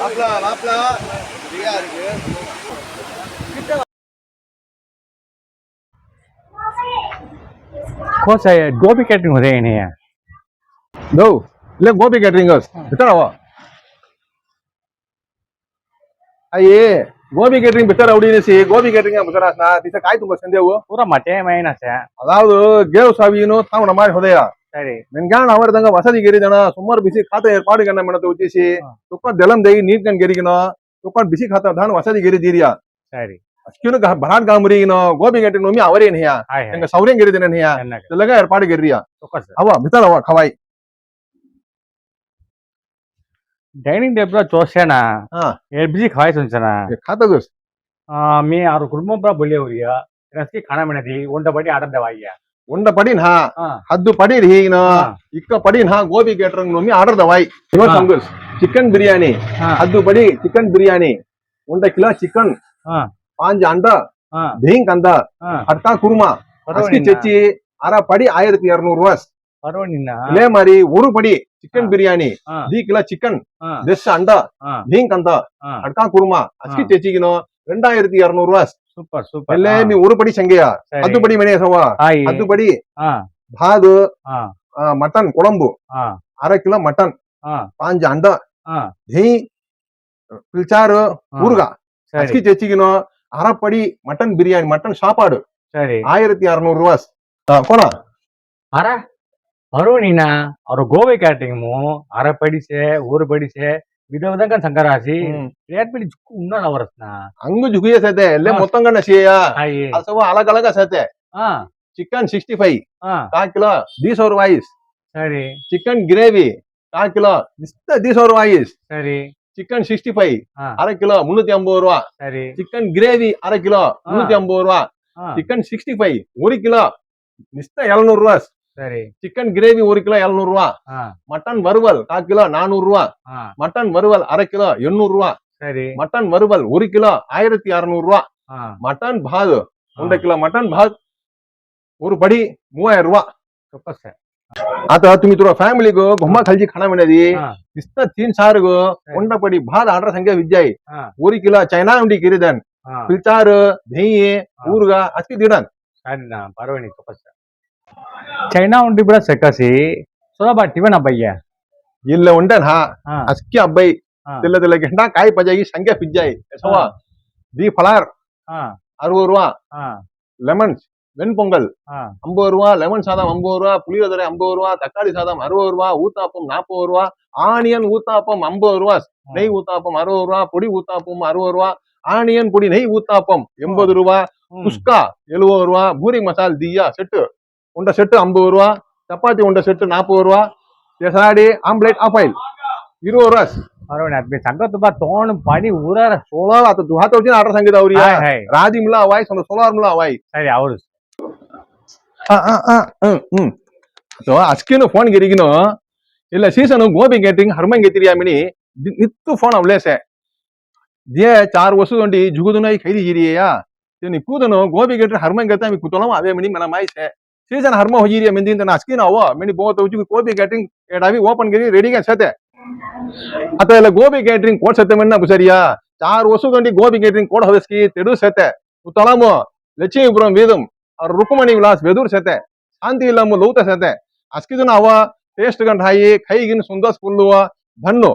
மாப்பிள மாப்பிள ஃப்ரீயா இருக்கு. कौन सा है गोभी कैटरिंग हो रहे हैं नहीं दो ले गोभी कैटरिंग भीतर आओ. अये गोभी कैटरिंग भीतर आवडी सी गोभी कैटरिंग भीतर असना तिथे काय तुम संदेव पूरा मटे मैना से அதாவது கேவ் சாவினோ தாவன மாதிரி ஹோதயா சரி மென்கான் அவர்தங்க வசதி ಗೆರಿದನ ಸುಮಾರು ಬಿಸಿ ಖಾತೆ ಏರ್ಪಾಡು ಗಣ್ಣ ಮೆಣತ ಉದ್ದೇಶಿ ತುಕ್ಕ ದೆಲಂ ದೈ ನೀಟ್ ಕನ್ ಗೆರಿಗಿನ ತುಕ್ಕ ಬಿಸಿ ಖಾತೆ ಧಾನ ವಸದಿ ಗೆರಿದಿರಿಯಾ ಸರಿ ಅಸ್ಕಿನು ಬರಾನ್ ಗಾಮರಿಗಿನ ಗೋಬಿ ಗಟ್ಟಿ ನೋಮಿ ಅವರೇನ್ ಹಿಯಾ ಎಂಗ ಸೌರ್ಯಂ ಗೆರಿದಿನ ಹಿಯಾ ತೆಲಗ ಏರ್ಪಾಡು ಗೆರಿಯಾ ಅವ ಮಿತಲ ಅವ ಖವಾಯಿ डाइनिंग टेबल चोसेना ये बिजी खवाई सुनचना खाता दोस मी आरो कुटुंब पर बोले होरिया रसकी खाना बने उंड बड़ी आर्डर दवाइया ಉಂಡ ಪಡಿನ್ ಹಾ ಹದ್ದು ಪಡಿರ್ ಹೀನ ಇಕ್ಕ ಪಡಿನ್ ಹಾ ಗೋಬಿ ಕೇಟರಿಂಗ್ ನೋಮಿ ಆರ್ಡರ್ ದವಾಯಿ ಇವತ್ತು ಸಂಗಸ್ ಚಿಕನ್ ಬಿರಿಯಾನಿ ಹದ್ದು ಪಡಿ ಚಿಕನ್ ಬಿರಿಯಾನಿ ಉಂಡ ಕಿಲೋ ಚಿಕನ್ ಪಾಂಜ ಅಂಡ ಬೇಂಕ್ ಅಂದ ಅಟ್ಟ ಕುರ್ಮಾ ಅಸ್ಕಿ ಚೆಚ್ಚಿ ಅರ ಪಡಿ 1200 ರೂಪಾಯಿ பரவாயில்லைண்ணா இதே மாதிரி ஒரு படி சிக்கன் பிரியாணி दी किलो चिकन 10 अंडा भींक अंदा अड़का कुर्मा अस्की चेचिगिनो 2200 ರೂಪಾಯಿ ಸೂಪರ್ ಸೂಪರ್ ಎಲ್ಲೇ ನೀ ஒரு படி ಸಂಗೆಯ ಹದ್ದು ಪಡಿ ಮನೆ ಸವಾ ಹದ್ದು ಪಡಿ ಭಾದು ಮಟನ್ ಕೊಳಂಬು 1/2 ಕಿಲೋ ಮಟನ್ 5 अंडा ದಹಿ ಪಿಲ್ಚಾರು ಊರ್ಗ ಅಸ್ಕಿ ಚೇಚಿಗಿನೋ ಅರ ಪಡಿ ಮಟನ್ ಬಿರಿಯಾನಿ ಮಟನ್ ಸಾಪಾಡು ಸರಿ 1200 ರೂಪಾಯಿ ಕೋಣ ಅರ பரவாயில்லைண்ணா அவர் கோவை கேட்டரிங்மோ அரை படிச்சே ஒரு படிச்சே விதவிதங்க சங்கராசி ರೇಟ್ ಬಿಡಿ ಉನ್ನಾಳ ಅವರಸ್ನಾ ಹಂಗು ಜುಗಿಯ ಸತೆ ಎಲ್ಲೇ ಮೊತ್ತಂಗಣ್ಣ ಸಿಯ ಅಥವಾ ಅಲಗ ಅಲಗ ಸತೆ ಚಿಕನ್ 65 1 ಕಿಲೋ 200 ರೂಪಾಯಿ ಸರಿ ಚಿಕನ್ ಗ್ರೇವಿ 1 ಕಿಲೋ 200 ರೂಪಾಯಿ ಸರಿ ಚಿಕನ್ 65 1/2 ಕಿಲೋ 350 ರೂಪಾಯಿ ಸರಿ ಚಿಕನ್ ಗ್ರೇವಿ 1/2 ಕಿಲೋ 350 ರೂಪಾಯಿ ಚಿಕನ್ 65 1 ಕಿಲೋ 700 ರೂಪಾಯಿ சரி சிக்கன் கிரேவி 1 கிலோ 700 ரூபாய் மட்டன் வறுவல் 1/4 கிலோ 400 ரூபாய் மட்டன் வறுவல் 1/2 கிலோ 800 ரூபாய் சரி மட்டன் வறுவல் 1 கிலோ 1600 ரூபாய் மட்டன் भात 1 किलो मटन भात ஒரு படி 3000 ரூபாய் ચોક્કસ છે आता तुम्ही तुला फॅमिली गो घुमा खालची खाना मिळाली नुसतं 3 गो 1 पडी भात आर्डर संख्या विजय 1 किलो चैना उंडी गिरिदन पिलचार दही ಊರ್ಗ ಅಸ್ಕಿ ದಿಡನ್ ಸರಿ ನಾ ಪರವಾನಿ ચોક્કસ ಚೈನಾ ಉಂಡಿ ಬಿಡ ಸೆಕಸಿ ಸೋದಾ ಟಿವನ್ ಅಬ್ಬಯ್ಯ ಇಲ್ಲ ಉಂಡನ್ ಹಾ ಅಸ್ಕಿ ಅಬ್ಬೈ ತಿಲ್ಲ ತಿಲ್ಲ ಗೆಂಡ ಕಾಯಿ ಪಜಾಗಿ ಸಂಖ್ಯೆ ಪಿಜ್ಜಾಯಿ ಎಸವಾ ದಿ ಫಲಾರ್ 60 ರೂಪಾಯಿ ಲೆಮನ್ வெண்பொங்கல் 50 ரூபாய் லெமன் சாதம் 50 ரூபாய் புளியோதரை 50 ரூபாய் தக்காளி சாதம் 60 ரூபாய் ஊத்தாப்பம் 40 ரூபாய் ஆனியன் ஊத்தாப்பம் 50 ரூபாய் நெய் ஊத்தாப்பம் 60 ரூபாய் பொடி ஊத்தாப்பம் 60 ரூபாய் ஆனியன் பொடி நெய் ஊத்தாப்பம் 80 ரூபாய் குஸ்கா 70 ரூபாய் பூரி மசால் தியா செட்டு உண்ட செட்டு 50 ரூபாய் சப்பாத்தி உண்ட செட்டு 40 ரூபாய் எசாடி ஆம்லேட் ஆஃப் ஆயில் 20 ரூபாய் பரவாயில்லை ಸಂಗತ್ ಬಾ ತೋಣ ಪಡಿ ಊರಾರ 16 आता तू हात होती आर्डर सांगितलं ಅವರಿಯ ರಾದಿ ಮುला ಅವಾಯ್ 16 ಮುला ಅವಾಯ್ ಸರಿ ಅವರು तो ಅಸ್ಕಿನ ಫೋನ್ ಗಿರಿಗಿನೋ ಇಲ್ಲ ಸೀಸನ್ ಗೋಬಿ ಕೇಟರಿಂಗ್ ಹರ್ಮಂಗ್ ಗೆತಿರಿಯಾ ಮಿನಿ ನಿತ್ತು ಫೋನ್ ಅವಲೇಸೆ जे 4 वस्तू दोंडी जुगुदुनाई खैदी जिरिया ते निकुदनो गोबी केटरिंग हरमंग गेता मी कुतोलम आवे मिनी मला माहित है सीजन हरम हो जिरिया मिंदिन तना अस्किन अव मिनी बहुत उजु गोबी केटरिंग एडावी ओपन करी रेडी का सते आता ಎಲ್ಲ ಗೋಬಿ ಕೇಟರಿಂಗ್ ಕೋಡ್ ಸತೆ ಮನ್ನ ಬುಸರಿಯಾ 4 ವಸ್ತू दोंडी गोबी केटरिंग कोड हवेस्की तेडू सते कुतोलम लक्ष्मीपुरम वेदम और रुक्मणी विलास वेदूर सते शांति इलम लौत सते अस्किदन अव टेस्ट गन हाई खैगिन सुंदस पुल्लुवा धन्नो